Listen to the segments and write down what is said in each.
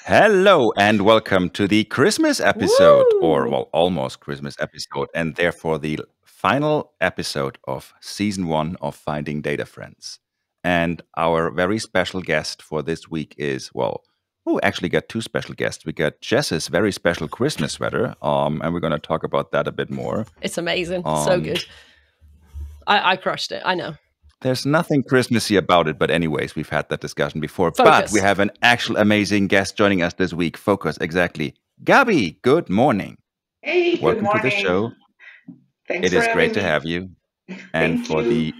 Hello and welcome to the Christmas episode, or Woo! well, almost Christmas episode, and therefore the final episode of season 1 of Finding Data Friends. And our very special guest for this week is, well, we actually got two special guests. We got Jess's very special Christmas sweater, and we're going to talk about that a bit more. It's amazing. So good. I crushed it. I know. There's nothing Christmassy about it, but anyways, we've had that discussion before. Focus. But we have an actual amazing guest joining us this week. Focus, exactly. Gabi, good morning. Hey, Welcome good morning. to the show. Thanks It for is great to having me. have you. And Thank for you. the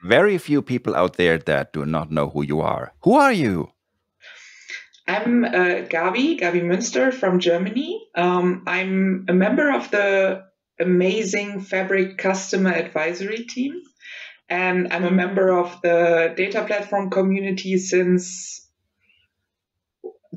very few people out there that do not know who you are, who are you? I'm Gabi Muenster from Germany. I'm a member of the amazing Fabric customer advisory team. And I'm a member of the data platform community since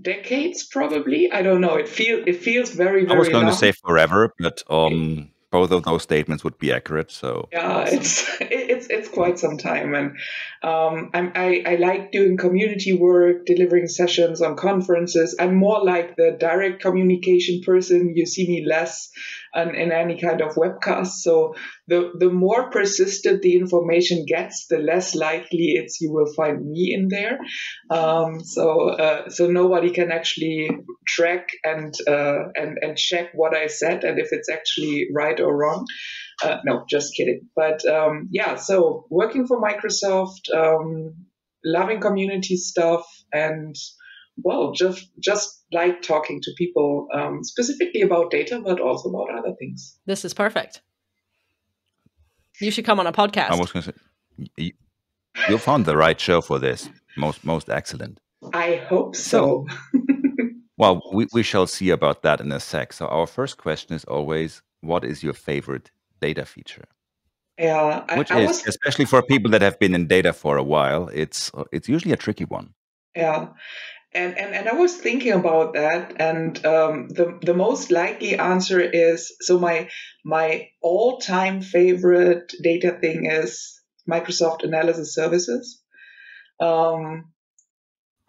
decades, probably. I don't know. It feels very, very I was going long. to say forever, but both of those statements would be accurate. So yeah, it's quite some time, and I like doing community work, delivering sessions on conferences. I'm more like the direct communication person. You see me less in any kind of webcast. So the more persistent the information gets, the less likely it's you will find me in there. So nobody can actually track and check what I said and if it's actually right or wrong. No, just kidding. But so working for Microsoft, loving community stuff, and well, just like talking to people specifically about data, but also about other things. This is perfect. You should come on a podcast. I was going to say, you found the right show for this. Most excellent. I hope so. Well, we shall see about that in a sec. So our first question is always, what is your favorite data feature? Yeah, which is especially for people that have been in data for a while. It's usually a tricky one. Yeah, and I was thinking about that, and the most likely answer is so my all-time favorite data thing is Microsoft Analysis Services.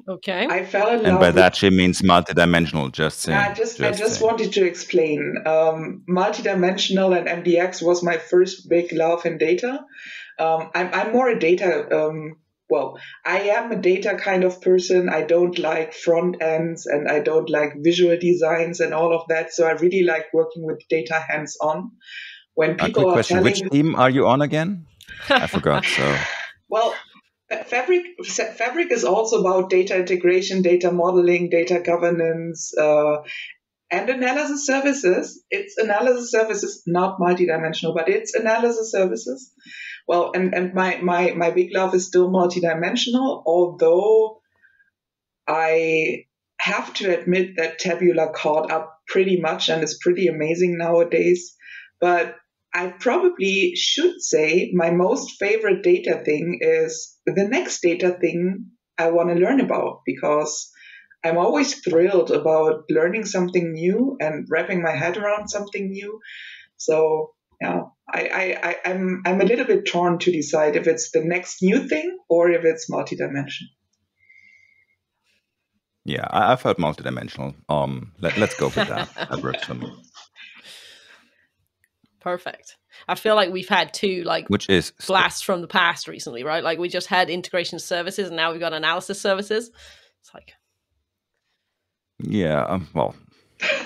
Okay. I fell in love. And by that she means multidimensional. Just saying. I just wanted to explain. Multidimensional and MDX was my first big love in data. I'm more a data. I am a data kind of person. I don't like front ends and I don't like visual designs and all of that. So I really like working with data hands-on. When people are telling, which team are you on again? I forgot. So well. Fabric is also about data integration, data modeling, data governance, and analysis services. It's analysis services, not multidimensional, but it's analysis services. Well, and my big love is still multidimensional, although I have to admit that Tabular caught up pretty much and is pretty amazing nowadays. But I probably should say my most favorite data thing is the next data thing I want to learn about, because I'm always thrilled about learning something new and wrapping my head around something new. So yeah, I'm a little bit torn to decide if it's the next new thing or if it's multidimensional. Yeah, I felt multidimensional. Let's go with that. That works for me. Perfect. I feel like we've had two which is blasts from the past recently, right? Like we just had integration services and now we've got analysis services. It's like, yeah, well,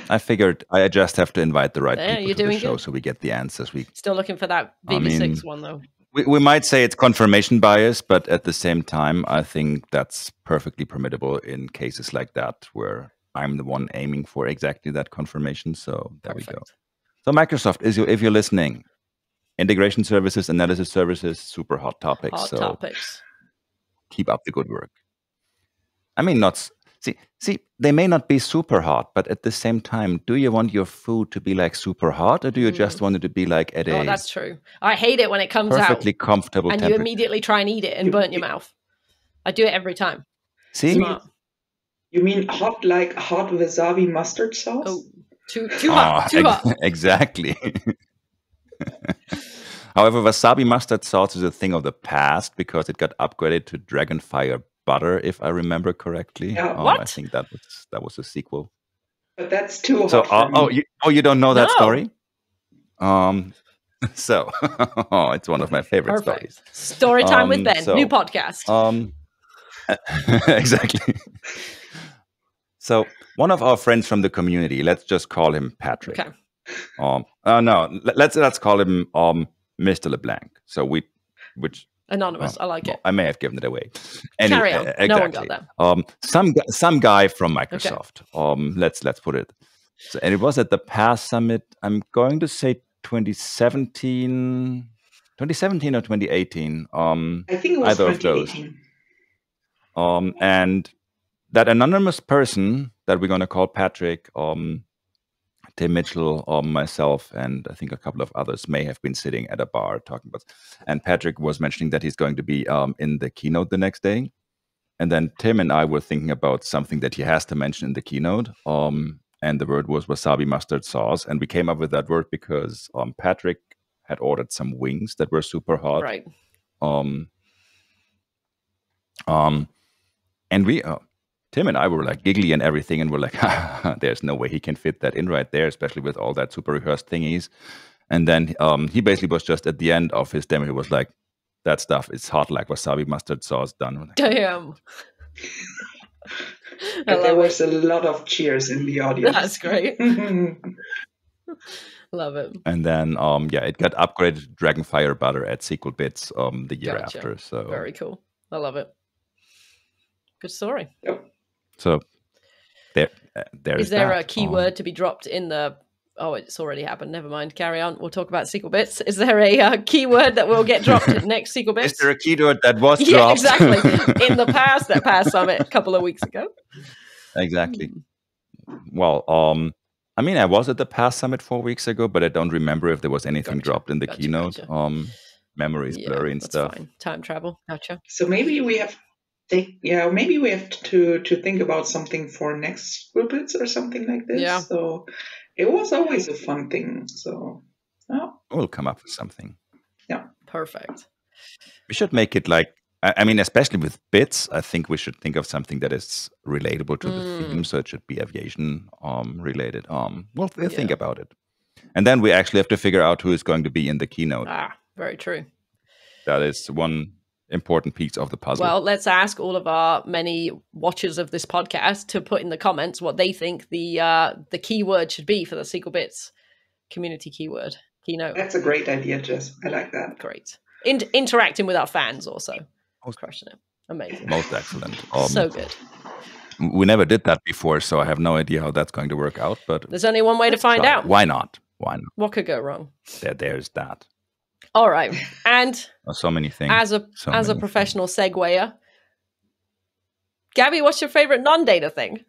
I figured I just have to invite the right people to the show good. So we get the answers. We still looking for that VB6 one though. We might say it's confirmation bias, but at the same time, I think that's perfectly permissible in cases like that where I'm the one aiming for exactly that confirmation. So there we go. So Microsoft, if you're listening, integration services, analysis services, super hot topics. Hot topics. Keep up the good work. I mean, see, they may not be super hot, but at the same time, do you want your food to be like super hot, or do you just want it to be like at a? Oh, that's true. I hate it when it comes perfectly out comfortable and temperature. you immediately try and eat it and burn your mouth. I do it every time. See, smart. You mean hot like hot wasabi mustard sauce? Oh. Too hot. Too hot. Exactly. However, wasabi mustard sauce is a thing of the past because it got upgraded to Dragonfire Butter, if I remember correctly. Yeah. I What? think that was a sequel. But that's too So, hot for me. you don't know that No. story? So it's one of my favorite stories. Perfect. Story time with Ben. so, New podcast. Exactly. So one of our friends from the community, let's just call him Patrick. Okay. No, let's call him Mr. LeBlanc. So which Anonymous. I like it. I may have given it away. Carry on. Exactly. No one got that. Some guy from Microsoft. Let's put it. So, and it was at the PASS Summit. I'm going to say 2017 or 2018. I think it was either of those. 2018. And that anonymous person that we're going to call Patrick, Tim Mitchell, myself, and I think a couple of others may have been sitting at a bar talking about. And Patrick was mentioning that he's going to be in the keynote the next day. And then Tim and I were thinking about something that he has to mention in the keynote. And the word was wasabi mustard sauce. And we came up with that word because Patrick had ordered some wings that were super hot. Right. And we, Tim and I were like giggly and everything. And we're like, there's no way he can fit that in right there, especially with all that super rehearsed thingies. And then he basically was just at the end of his demo, he was like, that stuff is hot like wasabi mustard sauce done. Like, damn. There was a lot of cheers in the audience. That's great. Love it. And then, it got upgraded to Dragonfire Butter at Sequel Bits the year after. So very cool. I love it. Good story. Yep. So there's Is there that. a keyword to be dropped in the? Oh, it's already happened. Never mind. Carry on. We'll talk about Sequel Bits. Is there a keyword that will get dropped at next Sequel Bits? Is there a keyword that was dropped? Yeah, exactly. In the past, that PASS Summit a couple of weeks ago. Exactly. Well, I mean, I was at the PASS Summit 4 weeks ago, but I don't remember if there was anything dropped in the keynote. Memories blurry and stuff. Fine. Time travel. Gotcha. So maybe we have to think about something for next Bits or something like this. Yeah. So it was always a fun thing. So we'll come up with something. Yeah. Perfect. We should make it like, I mean, especially with bits, I think we should think of something that is relatable to the theme. So it should be aviation related. We'll think about it. And then we actually have to figure out who is going to be in the keynote. Very true. That is one important piece of the puzzle. Well, let's ask all of our many watchers of this podcast to put in the comments what they think the keyword should be for the Sequel Bits community keynote. That's a great idea, Jess. I like that. Great. Interacting with our fans also. I was crushing it. Amazing. Most excellent. So good. We never did that before, so I have no idea how that's going to work out. But there's only one way to find out. Why not? What could go wrong? There's that. All right. And so many things. As a professional segwayer, Gabi, what's your favorite non-data thing?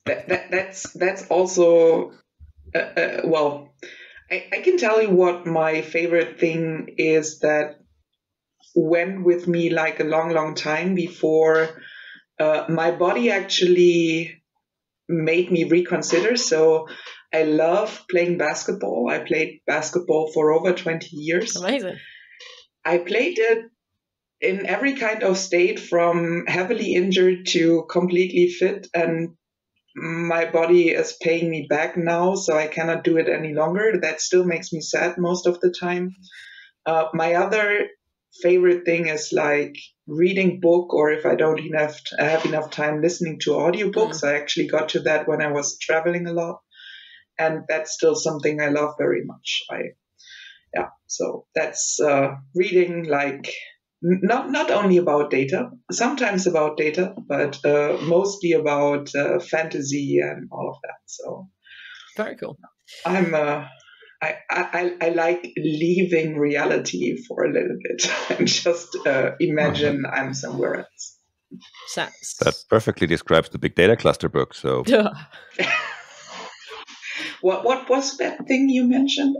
That's also well. I can tell you what my favorite thing is that went with me like a long time before my body actually made me reconsider. So I love playing basketball. I played basketball for over 20 years. Amazing. I played it in every kind of state, from heavily injured to completely fit, and my body is paying me back now, so I cannot do it any longer. That still makes me sad most of the time. My other favorite thing is like reading book, or if I don't have enough time, listening to audiobooks. I actually got to that when I was traveling a lot, and that's still something I love very much. So that's reading, like not only about data, sometimes about data, but mostly about fantasy and all of that. So very cool. I like leaving reality for a little bit and just imagine I'm somewhere else. That perfectly describes the big data cluster book. So what was that thing you mentioned?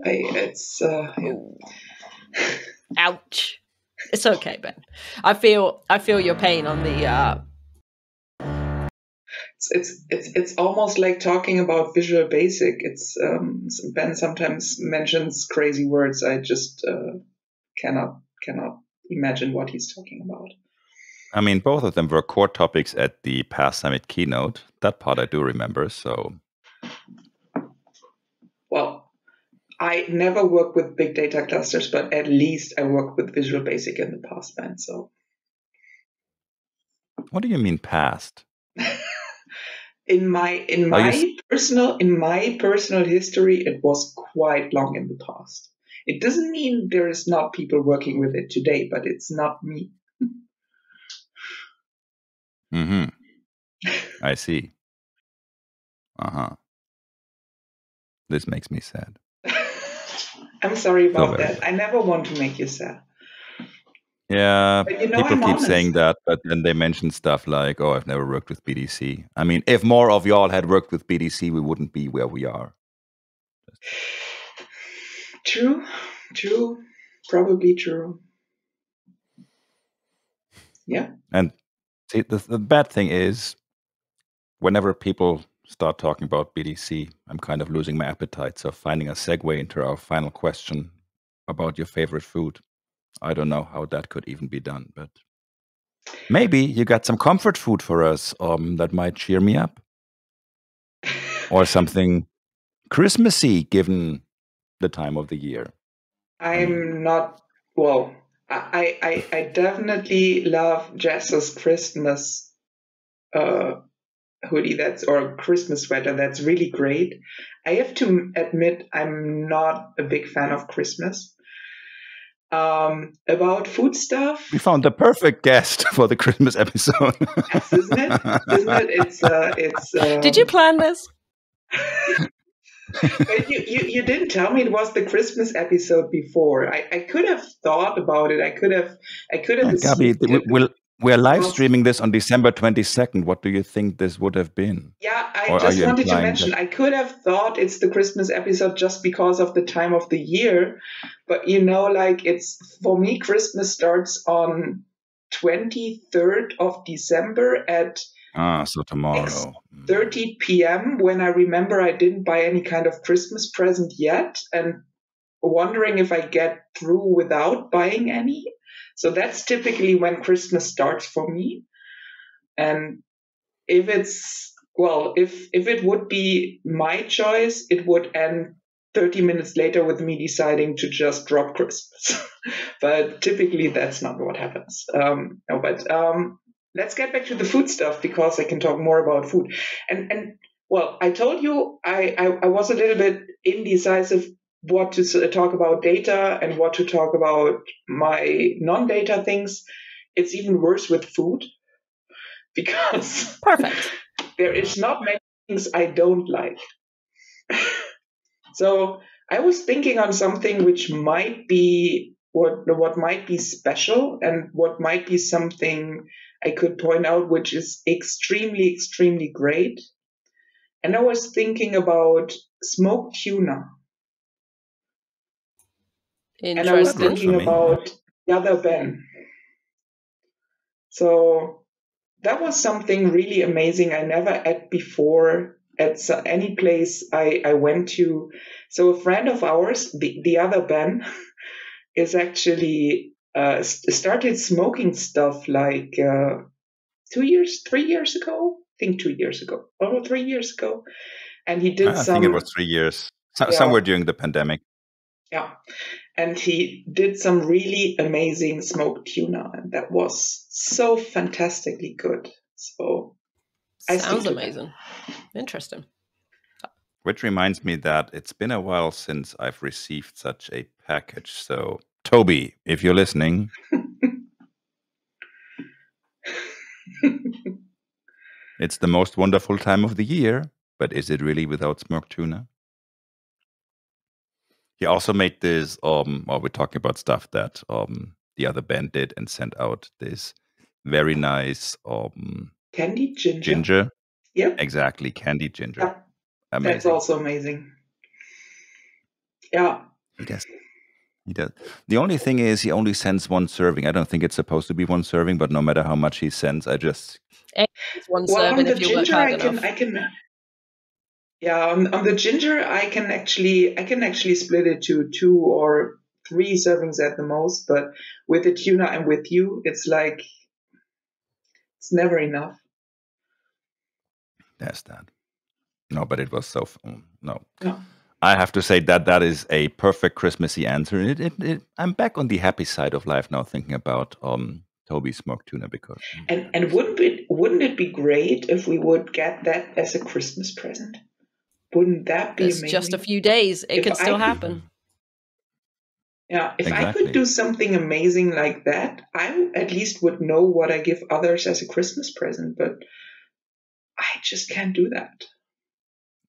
Ouch. It's okay, Ben. I feel your pain on the. It's almost like talking about Visual Basic. It's Ben sometimes mentions crazy words. I just cannot imagine what he's talking about. I mean, both of them were core topics at the past summit keynote. That part I do remember. So, well, I never worked with big data clusters, but at least I worked with Visual Basic in the past, Ben. So, what do you mean past? in my personal history, it was quite long in the past. It doesn't mean there is not people working with it today, but it's not me. Mm-hmm. I see. Uh-huh. This makes me sad. I'm sorry about very that. I never want to make you sad. Yeah, But people I'm keep honest. saying that, but then they mention stuff like, "Oh, I've never worked with BDC." I mean, if more of y'all had worked with BDC, we wouldn't be where we are. True, probably true. Yeah. And see, the bad thing is, whenever people start talking about BDC, I'm kind of losing my appetite. So finding a segue into our final question about your favorite food, I don't know how that could even be done, but maybe you got some comfort food for us that might cheer me up. Or something Christmassy, given the time of the year. I'm not, well, I definitely love Jess's Christmas hoodie or Christmas sweater. That's really great. I have to admit, I'm not a big fan of Christmas. About food stuff. We found the perfect guest for the Christmas episode. Yes, isn't it? It's. Did you plan this? But you didn't tell me it was the Christmas episode before. I could have thought about it. I could have. Gabi, we're live streaming this on December 22nd. What do you think this would have been? Yeah, I just wanted to mention, I could have thought it's the Christmas episode just because of the time of the year. But, it's, for me, Christmas starts on 23rd of December at so tomorrow. 6:30 p.m. when I remember I didn't buy any kind of Christmas present yet and wondering if I get through without buying any. So that's typically when Christmas starts for me. And if it would be my choice, it would end 30 minutes later with me deciding to just drop Christmas. But typically that's not what happens. Let's get back to the food stuff because I can talk more about food. And I told you I was a little bit indecisive what to talk about data and what to talk about my non-data things. It's even worse with food because perfect. There is not many things I don't like. So I was thinking on something which might be what might be special and what might be something I could point out which is extremely, extremely great. And I was thinking about smoked tuna. And I was thinking about the other Ben. So that was something really amazing I never ate before at any place I went to. So a friend of ours, the other Ben, is actually started smoking stuff like 3 years ago. I think 2 years ago, or 3 years ago. And he did I think it was 3 years, somewhere during the pandemic. Yeah. And he did some really amazing smoked tuna, and that was so fantastically good. So sounds amazing. Interesting. Which reminds me that it's been a while since I've received such a package. So, Toby, if you're listening, it's the most wonderful time of the year, but is it really without smoked tuna? He also made this, we're talking about stuff that the other band did and sent out this very nice candied ginger. Yep. Exactly, candied ginger. Yep. Amazing. That's also amazing. Yeah. He does. The only thing is he only sends one serving. I don't think it's supposed to be one serving, but no matter how much he sends, it's one serving if you work hard enough. On the ginger, I can actually split it to 2 or 3 servings at the most, but with the tuna and with you, it's like, it's never enough. There's that. No, but it was so no. Yeah. I have to say that is a perfect Christmassy answer. I'm back on the happy side of life now, thinking about Toby's smoked tuna because. And wouldn't it be great if we would get that as a Christmas present? Wouldn't that be It's amazing? just a few days. It can still happen. Yeah, if I Exactly. could do something amazing like that, I at least would know what I give others as a Christmas present, but I just can't do that.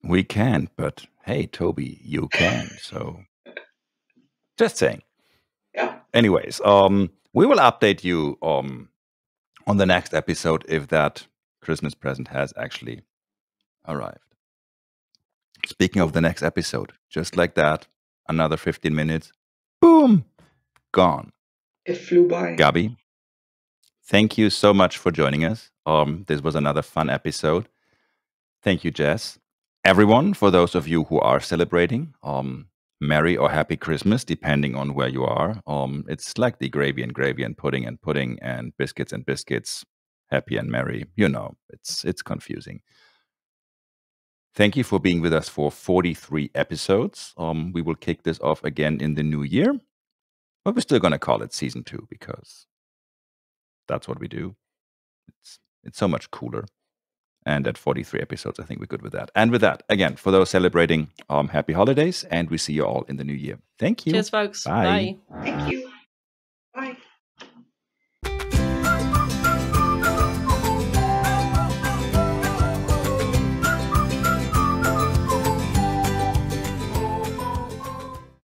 We can, but hey, Toby, you can. So just saying. Yeah. Anyways, we will update you on the next episode if that Christmas present has actually arrived. Speaking of the next episode, just like that, another 15 minutes, boom, gone. It flew by. Gabi, thank you so much for joining us. This was another fun episode. Thank you, Jess. Everyone, for those of you who are celebrating, Merry or Happy Christmas, depending on where you are. It's like the gravy and pudding and biscuits and biscuits. Happy and merry. You know, it's confusing. Thank you for being with us for 43 episodes. We will kick this off again in the new year, but we're still going to call it season 2 because that's what we do. It's so much cooler. And at 43 episodes, I think we're good with that. And with that, again, for those celebrating, happy holidays, and we see you all in the new year. Thank you. Cheers, folks. Bye. Thank you.